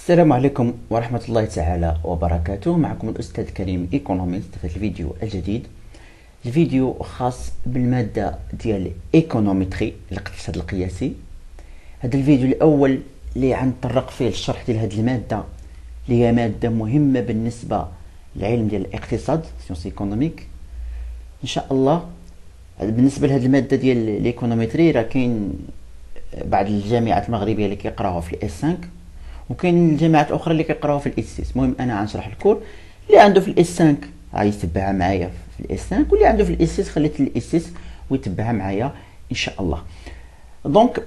السلام عليكم ورحمة الله تعالى وبركاته. معكم الأستاذ كريم إيكونوميست في الفيديو الجديد. الفيديو خاص بالمادة ديال إيكونومتري الاقتصاد القياسي. هذا الفيديو الأول اللي غنطرق فيه للشرح ديال هذه المادة اللي هي مادة مهمة بالنسبة للعلم ديال الاقتصاد سيونس ايكونوميك إن شاء الله. بالنسبة لهذه المادة ديال الإيكونومتري راه كاين بعض الجامعات المغربية اللي كيقراوها في الاس 5 وكاين الجامعات الاخرى اللي كيقراوها في الاس 6. المهم انا غنشرح الكور اللي عنده في الاس 5 غيتبعها معايا في الاس 5 واللي عنده في الاس 6 خليت الاس 6 ويتبعها معايا ان شاء الله. دونك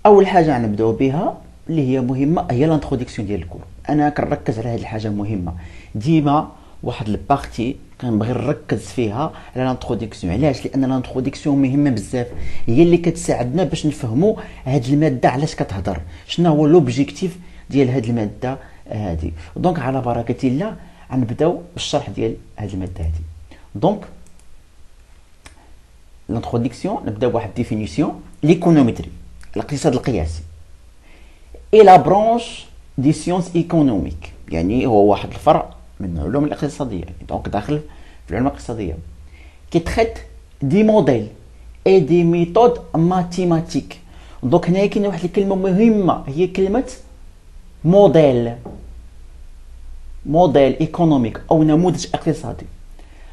اول حاجه غنبداو بها اللي هي مهمه هي لانتروداكسيون ديال الكور. انا كنركز على هذه الحاجه مهمه ديما، واحد البارتي كنبغي نركز فيها على لانتروداكسيون. علاش؟ لان لانتروداكسيون مهمه بزاف، هي اللي كتساعدنا باش نفهموا هذه الماده علاش كتهضر، شنو هو لوبجيكتيف ديال هذه الماده هذه. دونك على بركه الله غنبداو بالشرح ديال هذه الماده هذه. دونك لانتروداكسيون نبداو بواحد ديفينيسيون. ليكونومتري الاقتصاد القياسي اي لا برانش دي سيونس ايكونوميك، يعني هو واحد الفرع من العلوم الاقتصاديه، دونك داخل في العلوم الاقتصاديه كي تريت دي موديل اي دي ميثود ماتيماتيك. دونك هنايا كاينه واحد الكلمه مهمه هي كلمه موديل ايكونوميك او نموذج اقتصادي.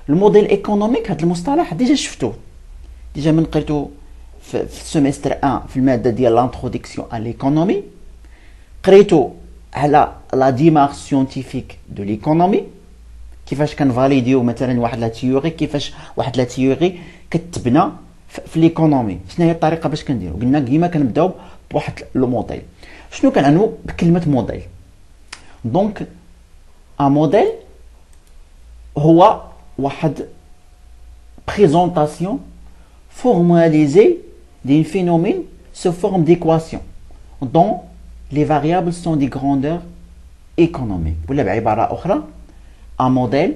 الموديل ايكونوميك هذا المصطلح ديجا شفتوه، ديجا من قريتو في السيمستر 1 في الماده ديال لانتروداكسيون ا ليكونومي، قريتو على لا ديمارش سيونتيفيك دو ليكونومي، كيفاش كنفاليديو مثلا واحد لا تيوري، كيفاش واحد لا تيوري كتبنى في ليكونومي، شنو هي الطريقه باش كنديرو. قلنا ديما كنبداو بواحد لو موديل. شنو كنعنوا بكلمه موديل؟ دونك ان موديل هو واحد بريزونطاسيون formalisée d'un phénomène sous forme d'équation dont les variables sont des grandeurs économiques. ولا بعبارة أخرى un modèle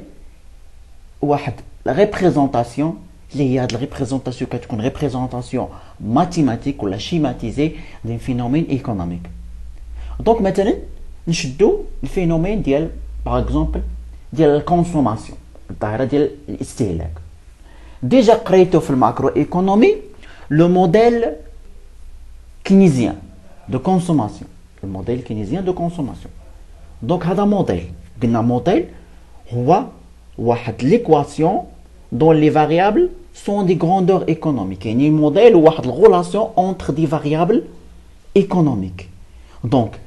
واحد représentation اللي هي هاد الريبريزونطاسيون كتكون ريبريزونطاسيون ماتيماتيك ولا شيماتيزي d'un phénomène économique. دونك مثلا نشدو الفينومين ديال باغ اكزومبل ديال الكونسوماسيون، الظاهرة ديال الاستهلاك. ديجا قريتو في الماكرو ايكونومي لو موديل كينيزيان دو كونسوماسيون، الموديل كينيزيان دو كونسوماسيون. دونك هذا موديل، قلنا موديل هو واحد ليكواسيون دون لي فاريابل سون دي غروندور ايكونوميك، يعني موديل هو واحد الغولاسيون اونتر دي فاريابل ايكونوميك. دونك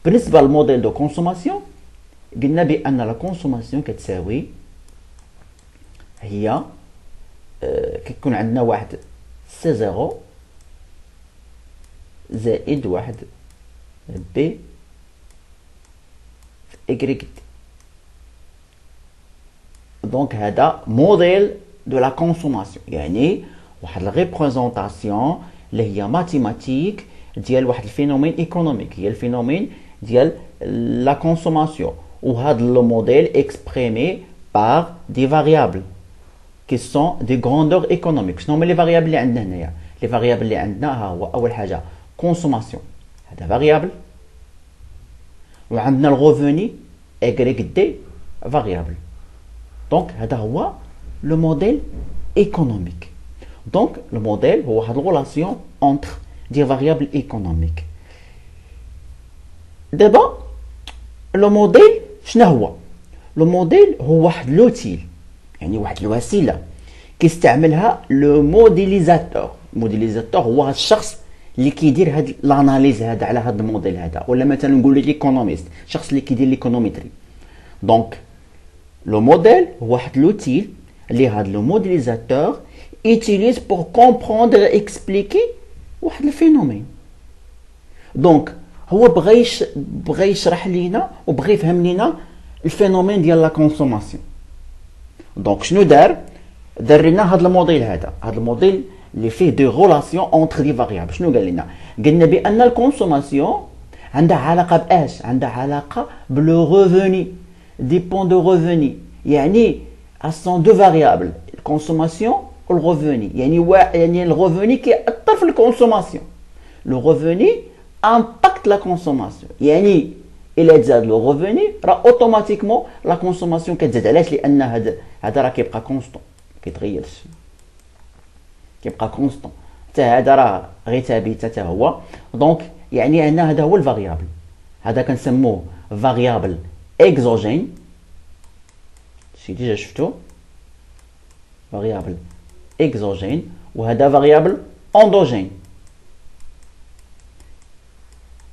بالنسبه للموديل دو كونسوماسيون قلنا بان لا كونسوماسيون كتساوي هي كيكون عندنا واحد سي زيرو زائد واحد بي في إكريك دي. دونك هذا موديل دو لا كونسوماسيون، يعني واحد الريبريزونطاسيون اللي هي ماتيماتيك ديال واحد الفينومين ايكونوميك، هي الفينومين ديال لا كونسوماسيون. وهذا لو موديل اكسبريمي بار دي فاريابل qui sont des grandeurs économiques. شنو هما لي فاريابل اللي عندنا هنايا؟ لي فاريابل اللي عندنا ها هو اول حاجه كونسوماسيون، هذا فاريابل، وعندنا الغوفوني اكريك دي فاريابل. دونك هذا هو لو موديل ايكونوميك. دونك لو موديل هو واحد الغولاسيون اونتر دي فاريابل ايكونوميك. دابا لو موديل شنو هو؟ لو موديل هو واحد لوتيل، يعني واحد الوسيله كيستعملها لو موديليزاتور. الموديليزاتور هو هذا الشخص اللي كيدير هاد الاناليز هذا على هذا الموديل هذا، ولا مثلا نقولوا ليكونوميست، الشخص اللي كيدير ليكونومتري. دونك لو موديل هو واحد لوتيل اللي هذا لو موديليزاتور utilise pour comprendre et expliquer واحد الفينومين. دونك هو بغى يشرح لينا وبغى يفهم لينا الفينومين ديال لا كونسوماسيون. دونك شنو دار لنا هذا الموديل هذا الموديل اللي فيه دي غولاسيون اونتر دي فاريابل. شنو قال لنا؟ قلنا بان الكونسوماسيون عندها علاقه باش عندها علاقه بلو ريفوني، ديبون دو ريفوني، يعني اسون دو فاريابل الكونسوماسيون والريفوني، يعني الريفوني كيأثر في الكونسوماسيون، لو ريفوني امباكت لا كونسوماسيون، يعني الا تزاد لو ريفوني راه اوتوماتيكمون لا كونسوماسيون كتزاد. علاش؟ لان هذا راه كيبقى كونستون كيتغيرش، كيبقى كونستون حتى هذا راه غير ثابت حتى هو. دونك يعني ان هذا هو الفاريابل، هذا كنسموه فاريابل اكزوجين، شي ديجا شفتو فاريابل اكزوجين، وهذا فاريابل اندوجين.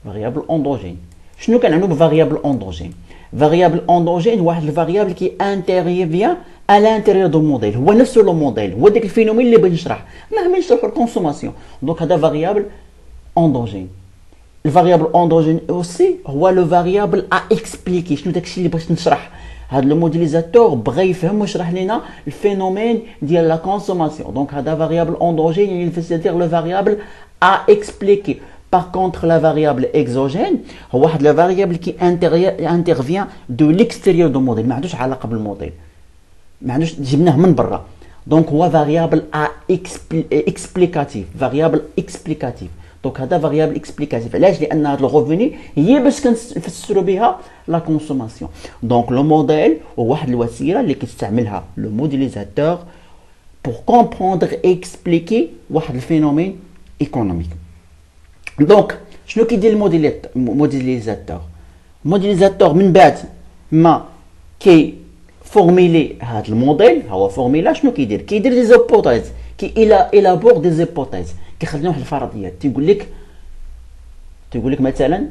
فاريابل اندوجين شنو كنعنو بفاريابل اندوجين؟ فاريابل اندوجين هو واحد الفاريابل كي انترفيان à l'intérieur دو موديل، هو نفسه لو موديل، هو داك الفينومين اللي بغيت نشرح، مهما نشرحو الكونسوماسيون. دونك هذا فاريابل اندوجين. الفاريابل اندوجين اوسي هو لو فاريابل ا اكسبليكي، شنو داكشي اللي بغيت نشرح. هذا لو موديليزاتور بغى يفهم ويشرح لنا الفينومين ديال لا كونسوماسيون. دونك هذا فاريابل اندوجين يعني c'est-à-dire لو فاريابل ا اكسبليكي. Par contre, la variable exogène هو واحد la variable qui intervient de l'extérieur du modèle، ما عندوش علاقة بالموديل، ما عندوش جبناه من برا. دونك هو فاريابل اكسبليكاتيف، فاريابل اكسبليكاتيف. دونك هذا فاريابل اكسبليكاتيف. علاش؟ لان هاد الغوفوني هي باش كنفسروا بها لا كونسوماسيون. دونك لو موديل هو واحد الوسيله اللي كيستعملها لو موديليزاتور pour comprendre et expliquer واحد الفينومين ايكونوميك. دونك شنو كيدير الموديليزاتور؟ الموديليزاتور من بعد ما كي فورميلي هاد الموديل، هو فورميلا شنو كيدير؟ كيدير دي زيبوتيز، الابور دي زيبوتيز، كيخرج واحد الفرضيات. تيقول لك مثلا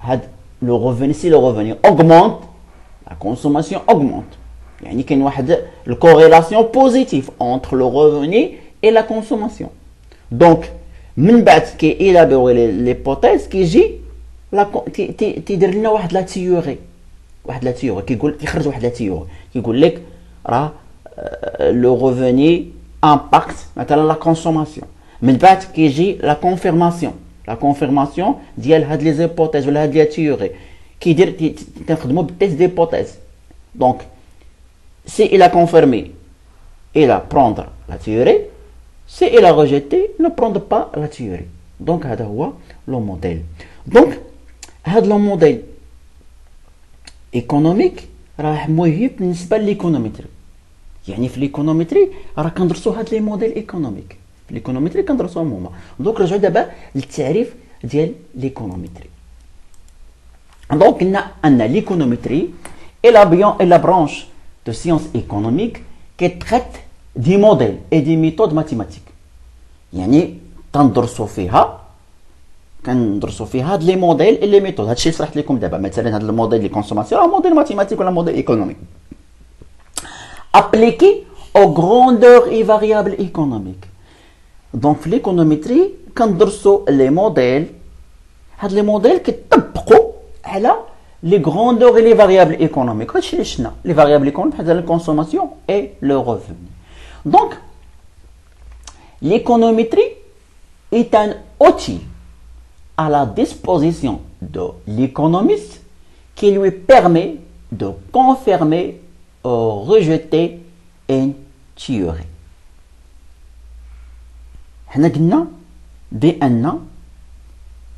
هاد لو ريفوني سي لو ريفوني اوغمونت لا كونسوماسيون اوغمونت، يعني كاين واحد الكوريلاسيون بوزيتيف اونتر لو ريفوني اي لا كونسوماسيون. دونك من بعد كي إيلابوري ليبوتيز كيجي تيدير لنا واحد لا تيوري، كيخرج واحد لا تيوري كيقول لك راه لو ريفوني امباكت مثلا لا كونسوماسيون. من بعد كيجي لا كونفيرماسيون ديال هاد لي زيبوتيز ولا هاد لي تيوري، كيدير تنخدمو بالتيست ديبوتيز. دونك سي إلا كونفيرمي إلا بروندر لا تيوري، si il a rejeté, ne prendre pas la théorie. Donc, هذا هو le modèle. Donc, هذا le modèle économique راه مهم بالنسبة للإيكونومتري. يعني في الإيكونومتري راه كندرسو هاد لي موديل إيكونوميك. في الإيكونومتري كندرسوهم هما. دونك رجعو دابا للتعريف ديال الإيكونومتري. دونك قلنا أن l'économétrie est la branche de sciences économiques qui traite دي موديل اي دي ميثود ماتيماتيك. يعني كندرسوا فيها هاد لي موديل اي لي ميثود. هادشي شرحت لكم دابا. مثلا هاد الموديل لي كونسوماسيون راه موديل ماتيماتيك ولا موديل ايكونوميك ابليكي او غروندور اي فاريابل ايكونوميك. دونك في ليكونوميتري كندرسوا لي موديل، هاد لي موديل كيطبقوا على لي غروندور اي لي فاريابل ايكونوميك. هادشي اللي شفنا لي فاريابل ايكونوميك بحال الكونسوماسيون اي لو ريفوني. Donc, l'économétrie est un outil à la disposition de l'économiste qui lui permet de confirmer ou rejeter une théorie. حنا قلنا بأن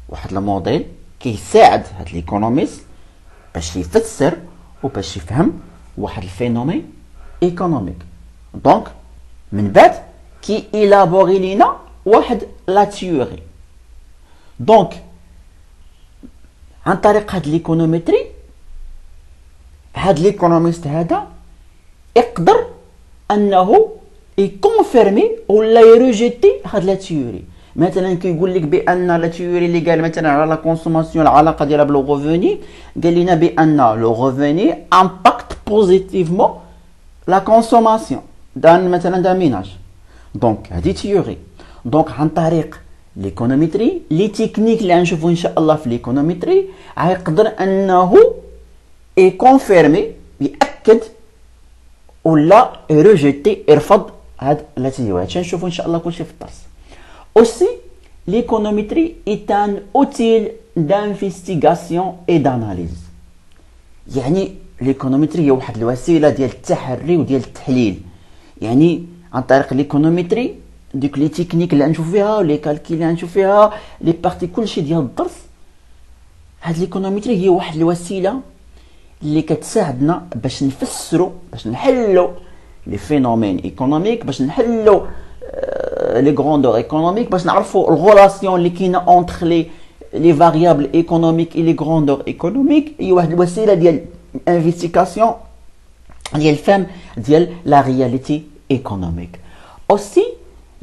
واحد الموديل كيساعد هاد l'économiste باش يفسر وباش يفهم واحد الفينومين ايكونوميك. دونك من بعد كي إيلابوري لينا واحد لا تيوري. دونك عن طريق هاد ليكونومتري هاد ليكونوميست هذا يقدر انه يكونفيرمي ولا يروجيتي هاد لا تيوري. مثلا كيقول لك بان لا تيوري اللي قال مثلا على لا كونسوماسيون العلاقه ديالها بلو ريفوني، قال لنا بان لو ريفوني امباكت بوزيتيفمون لا كونسوماسيون مثلا ميناج. دونك هذه تيوري. دونك عن طريق ليكونومتري لي تكنيك اللي غنشوفو ان شاء الله في ليكونومتري غيقدر انه يكونفيرمي ياكد ولا يروجيتي يرفض هاد لا تيوري. هادشي نشوفو ان شاء الله كلشي في الدرس. اوسي ليكونومتري est un outil d'investigation et d'analyse. يعني ليكونومتري هي واحد الوسيله ديال التحري وديال التحليل. يعني عن طريق ليكونومتري ديك لي تكنيك اللي غنشوف فيها ولي كالكيل اللي غنشوف فيها لي بارتي كلشي ديال الدرس هاد ليكونوميتري هي واحد الوسيله اللي كتساعدنا باش نفسروا، باش نحلوا لي فينومين ايكونوميك، باش نحلوا لي غروندور ايكونوميك، باش نعرفوا الغولاسيون اللي كاينه اونتر لي فاريابل ايكونوميك اي لي غروندور ايكونوميك. هي واحد الوسيله ديال انفستيغاسيون ديال الفهم ديال لا رياليتي économique. Aussi,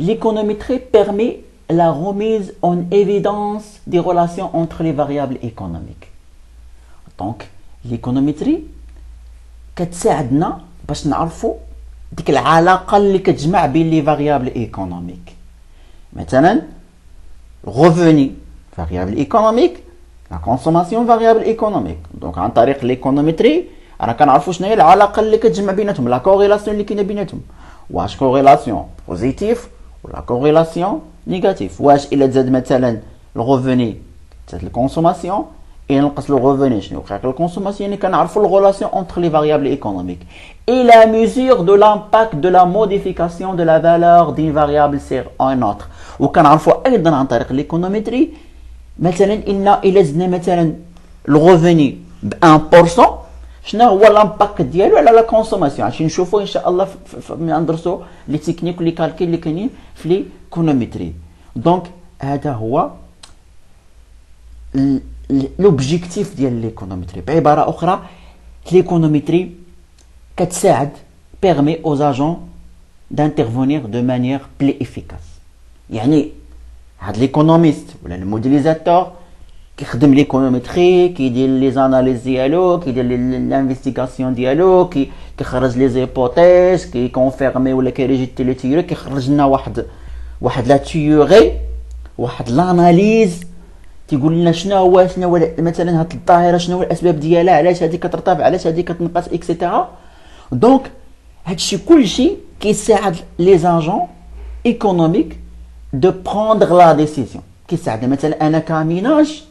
l'économétrie permet la remise en évidence des relations entre les variables économiques. Donc, l'économétrie كتساعدنا باش نعرفوا ديك العلاقة اللي كتجمع بين les variables économiques. مثلا, revenu variable économique, la consommation variable économique. Donc, عن طريق l'économétrie رانا كنعرفوا شنو هي العلاقة اللي كتجمع بيناتهم، لا كوريلاسيون اللي كاينه بيناتهم. واش كوريلاسيون بوزيتيف ولا كوريلاسيون نيجاتيف؟ واش الا تزاد مثلا الغوفوني تزاد الكونسوماسيون، الا نقص الغوفوني شنو وقع الكونسوماسيون؟ يعني كنعرفوا الغولاسيون انتر لي فاريابل ايكونوميك et la mesure de l'impact de la modification de la valeur d'une variable sur un autre. وكنعرفوا ايضا عن طريق ليكونوميتري مثلا الا زدنا مثلا الغوفوني ب 1%، شنو هو لامباكت ديالو على لا كونسوماسيون؟ عشان نشوفوا ان شاء الله ملي ندرسوا لي تكنيك ولي كالكيل اللي كاينين في ليكونوميتري. دونك هذا هو لوبجيكتيف ديال ليكونوميتري. بعباره اخرى ليكونوميتري كتساعد بيرمي aux agents d'intervenir de manière plus efficace. يعني هاد ليكونوميست ولا الموديليزاتور كيخدم ليكونوميتري، كيدير لي زاناليز ديالو، كيدير لانفستيغاسيون ديالو، كيخرج لي زيبوتيز، كيكونفيرمي ولا كيريجيتي لي تيوري، كيخرج لنا واحد لا تيوري، واحد لاناليز تيقول لنا شنو هو مثلا هاد الظاهره، شنو هو الاسباب ديالها، علاش هذه كترتفع، علاش هذه كتنقص اكسيتيرا. دونك هادشي كلشي كيساعد لي زاجون ايكونوميك دو بروندر لا ديسيزيون. كيساعدنا مثلا انا كميناج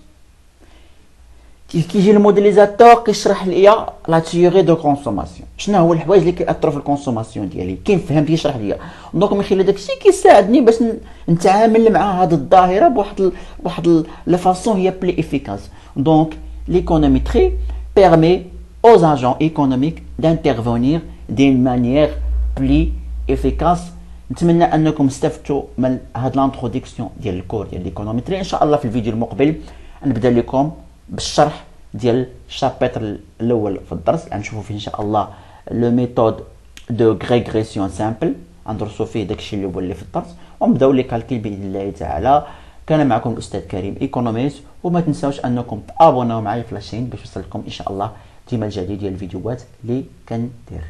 كيجي الموديليزاتور كيشرح ليا لا تيوري دو كونسوماسيون، شنو هو الحوايج اللي كيأثروا في الكونسوماسيون ديالي، كاين فهم كيشرح ليا. دونك من خلال داكشي كيساعدني باش نتعامل مع هذه الظاهره بواحد لا فاصون هي بلي افيكاس. دونك l'économétrie permet aux agents économiques d'intervenir d'une manière plus efficace. نتمنى انكم استفدتوا من هاد لانتروديكسيون ديال الكور ديال ليكونوميتري. ان شاء الله في الفيديو المقبل نبدا لكم بالشرح ديال الشابتر الاول في الدرس، غنشوفوا فيه ان شاء الله لو ميثود دو غريغريسيون سامبل، غندرسوا فيه داكشي اللي هو اللي في الدرس، ونبداو لي كالكيل باذن الله تعالى. كان معكم الاستاذ كريم ايكونوميست، وما تنساوش انكم تابوناو معايا في لاشين باش يوصلكم ان شاء الله ديما الجديد ديال الفيديوهات اللي كندير.